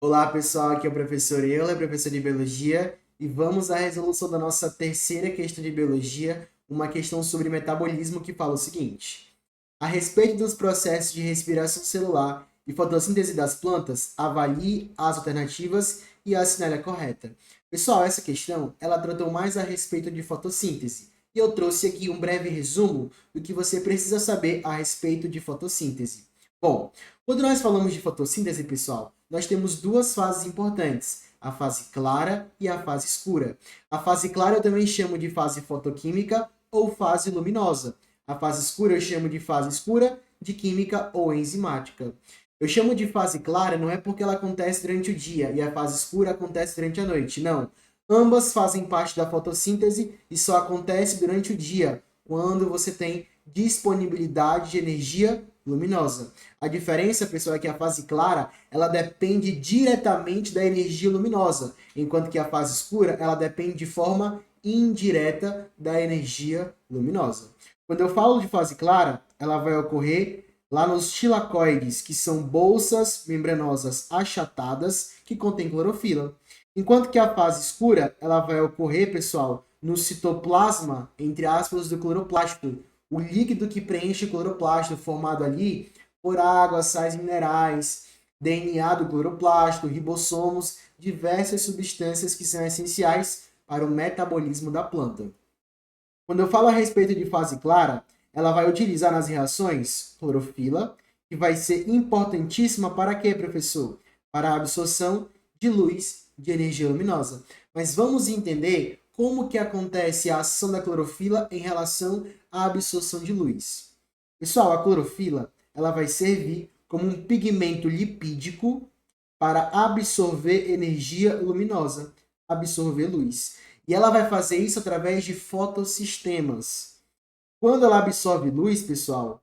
Olá pessoal, aqui é o professor Euler, professor de Biologia, e vamos à resolução da nossa terceira questão de Biologia, uma questão sobre metabolismo que fala o seguinte: a respeito dos processos de respiração celular e fotossíntese das plantas, avalie as alternativas e assinale a correta. Pessoal, essa questão, ela tratou mais a respeito de fotossíntese, e eu trouxe aqui um breve resumo do que você precisa saber a respeito de fotossíntese. Bom, quando nós falamos de fotossíntese, pessoal, nós temos duas fases importantes, a fase clara e a fase escura. A fase clara eu também chamo de fase fotoquímica ou fase luminosa. A fase escura eu chamo de fase escura, de química ou enzimática. Eu chamo de fase clara não é porque ela acontece durante o dia e a fase escura acontece durante a noite, não. Ambas fazem parte da fotossíntese e só acontece durante o dia, quando você tem disponibilidade de energia luminosa. A diferença, pessoal, é que a fase clara, ela depende diretamente da energia luminosa, enquanto que a fase escura, ela depende de forma indireta da energia luminosa. Quando eu falo de fase clara, ela vai ocorrer lá nos tilacoides, que são bolsas membranosas achatadas que contêm clorofila. Enquanto que a fase escura, ela vai ocorrer, pessoal, no citoplasma, entre aspas, do cloroplasto, o líquido que preenche o cloroplasto, formado ali por água, sais minerais, DNA do cloroplasto, ribossomos, diversas substâncias que são essenciais para o metabolismo da planta. Quando eu falo a respeito de fase clara, ela vai utilizar nas reações clorofila, que vai ser importantíssima para quê, professor? Para a absorção de luz, de energia luminosa. Mas vamos entender como que acontece a ação da clorofila em relação à absorção de luz. Pessoal, a clorofila ela vai servir como um pigmento lipídico para absorver energia luminosa, absorver luz. E ela vai fazer isso através de fotossistemas. Quando ela absorve luz, pessoal,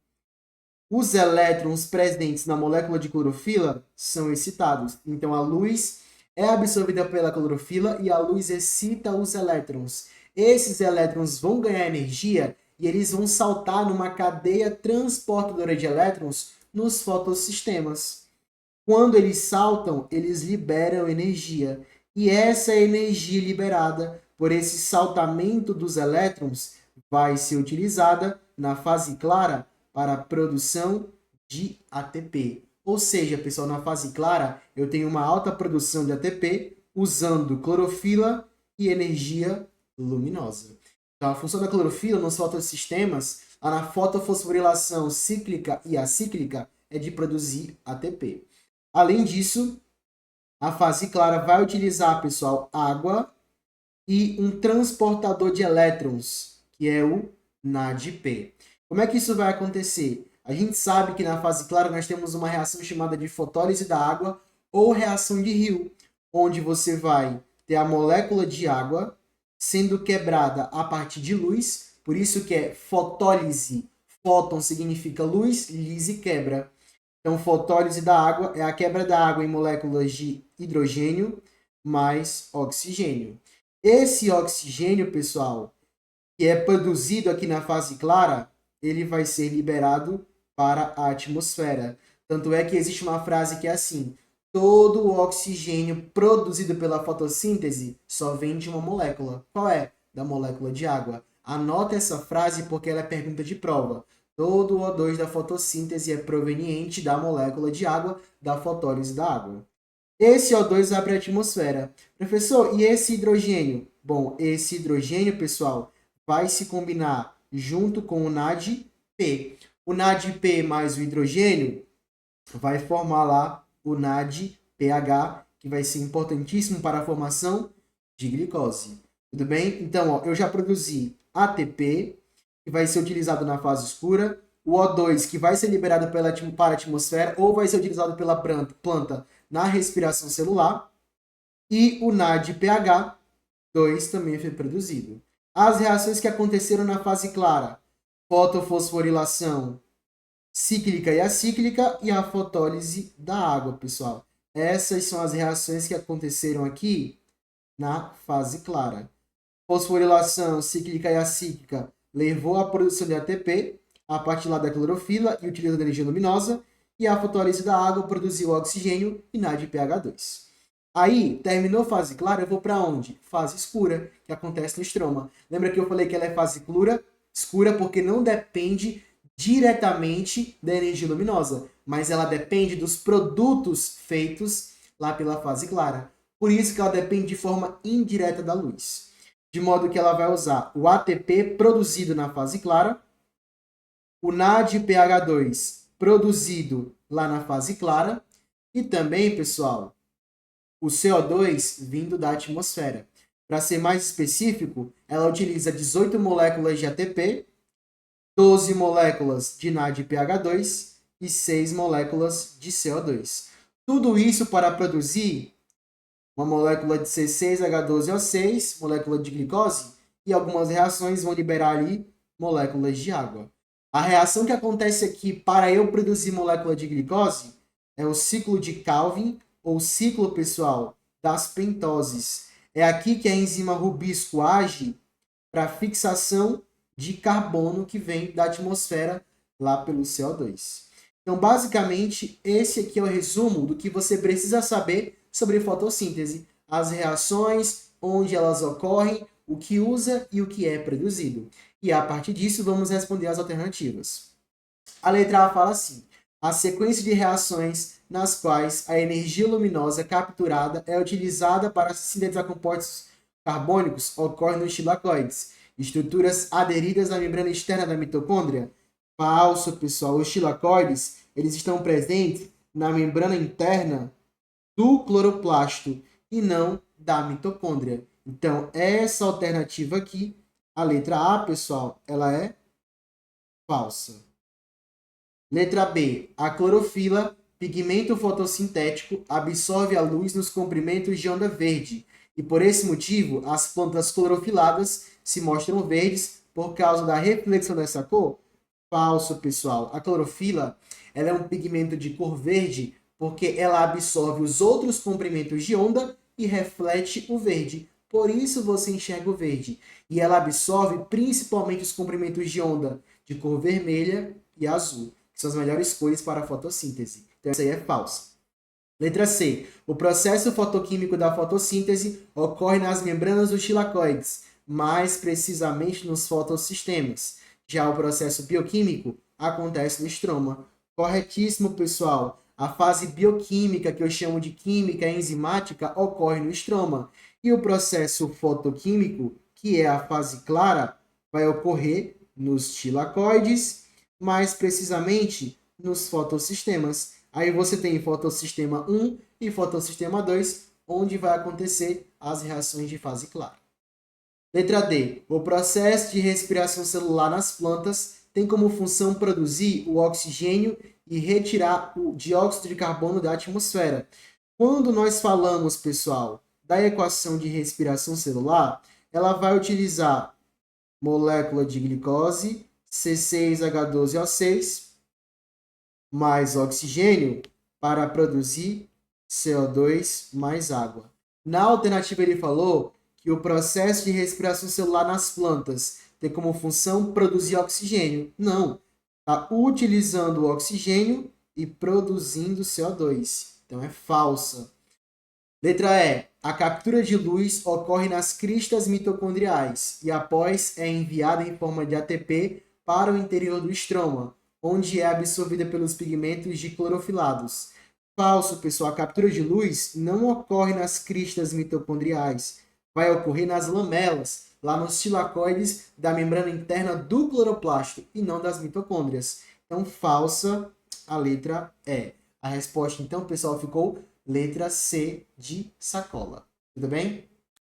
os elétrons presentes na molécula de clorofila são excitados. Então, a luz é absorvida pela clorofila e a luz excita os elétrons. Esses elétrons vão ganhar energia e eles vão saltar numa cadeia transportadora de elétrons nos fotossistemas. Quando eles saltam, eles liberam energia. E essa energia liberada por esse saltamento dos elétrons vai ser utilizada na fase clara para a produção de ATP. Ou seja, pessoal, na fase clara, eu tenho uma alta produção de ATP usando clorofila e energia luminosa. Então, a função da clorofila nos fotossistemas, na fotofosforilação cíclica e acíclica, é de produzir ATP. Além disso, a fase clara vai utilizar, pessoal, água e um transportador de elétrons, que é o NADP. Como é que isso vai acontecer? A gente sabe que na fase clara nós temos uma reação chamada de fotólise da água ou reação de Hill, onde você vai ter a molécula de água sendo quebrada a partir de luz, por isso que é fotólise. Fóton significa luz, lise quebra. Então, fotólise da água é a quebra da água em moléculas de hidrogênio mais oxigênio. Esse oxigênio, pessoal, que é produzido aqui na fase clara, ele vai ser liberado para a atmosfera. Tanto é que existe uma frase que é assim: todo o oxigênio produzido pela fotossíntese só vem de uma molécula. Qual é? Da molécula de água. Anota essa frase porque ela é pergunta de prova. Todo o O2 da fotossíntese é proveniente da molécula de água, da fotólise da água. Esse O2 vai para a atmosfera. Professor, e esse hidrogênio? Bom, esse hidrogênio, pessoal, vai se combinar junto com o NADP. O NADP mais o hidrogênio vai formar lá o NADPH, que vai ser importantíssimo para a formação de glicose. Tudo bem? Então, ó, eu já produzi ATP, que vai ser utilizado na fase escura, o O2, que vai ser liberado para a atmosfera ou vai ser utilizado pela planta na respiração celular, e o NADPH2 também foi produzido. As reações que aconteceram na fase clara: fotofosforilação cíclica e acíclica e a fotólise da água, pessoal. Essas são as reações que aconteceram aqui na fase clara. Fosforilação cíclica e acíclica levou à produção de ATP a partir lá da clorofila e utilizando energia luminosa, e a fotólise da água produziu oxigênio e NADPH2. Aí, terminou fase clara, eu vou para onde? Fase escura, que acontece no estroma. Lembra que eu falei que ela é fase escura porque não depende diretamente da energia luminosa, mas ela depende dos produtos feitos lá pela fase clara. Por isso que ela depende de forma indireta da luz. De modo que ela vai usar o ATP produzido na fase clara, o NADPH2 produzido lá na fase clara e também, pessoal, o CO2 vindo da atmosfera. Para ser mais específico, ela utiliza 18 moléculas de ATP, 12 moléculas de NADPH2 e 6 moléculas de CO2. Tudo isso para produzir uma molécula de C6H12O6, molécula de glicose, e algumas reações vão liberar ali moléculas de água. A reação que acontece aqui para eu produzir molécula de glicose é o ciclo de Calvin, ou ciclo, pessoal, das pentoses. É aqui que a enzima rubisco age para fixação de carbono que vem da atmosfera lá pelo CO2. Então, basicamente, esse aqui é o resumo do que você precisa saber sobre fotossíntese, as reações, onde elas ocorrem, o que usa e o que é produzido. E a partir disso, vamos responder as alternativas. A letra A fala assim: a sequência de reações nas quais a energia luminosa capturada é utilizada para sintetizar compostos carbônicos ocorre nos tilacoides, estruturas aderidas à membrana externa da mitocôndria. Falso, pessoal. Os tilacoides, eles estão presentes na membrana interna do cloroplasto e não da mitocôndria. Então, essa alternativa aqui, a letra A, pessoal, ela é falsa. Letra B. A clorofila, pigmento fotossintético, absorve a luz nos comprimentos de onda verde. E por esse motivo, as plantas clorofiladas se mostram verdes por causa da reflexão dessa cor? Falso, pessoal. A clorofila, ela é um pigmento de cor verde porque ela absorve os outros comprimentos de onda e reflete o verde. Por isso você enxerga o verde. E ela absorve principalmente os comprimentos de onda de cor vermelha e azul, que são as melhores cores para a fotossíntese. Então, essa aí é falsa. Letra C. O processo fotoquímico da fotossíntese ocorre nas membranas dos tilacoides, mais precisamente nos fotossistemas. Já o processo bioquímico acontece no estroma. Corretíssimo, pessoal. A fase bioquímica, que eu chamo de química enzimática, ocorre no estroma. E o processo fotoquímico, que é a fase clara, vai ocorrer nos tilacoides, mais precisamente nos fotossistemas. Aí você tem fotossistema 1 e fotossistema 2, onde vai acontecer as reações de fase clara. Letra D. O processo de respiração celular nas plantas tem como função produzir o oxigênio e retirar o dióxido de carbono da atmosfera. Quando nós falamos, pessoal, da equação de respiração celular, ela vai utilizar molécula de glicose, C6H12O6, mais oxigênio para produzir CO2 mais água. Na alternativa, ele falou que o processo de respiração celular nas plantas tem como função produzir oxigênio. Não, está utilizando o oxigênio e produzindo CO2. Então é falsa. Letra E. A captura de luz ocorre nas cristas mitocondriais e após é enviada em forma de ATP para o interior do estroma, onde é absorvida pelos pigmentos de clorofilados. Falso, pessoal. A captura de luz não ocorre nas cristas mitocondriais. Vai ocorrer nas lamelas, lá nos tilacoides da membrana interna do cloroplasto e não das mitocôndrias. Então, falsa a letra E. A resposta, então, pessoal, ficou letra C de sacola. Tudo bem?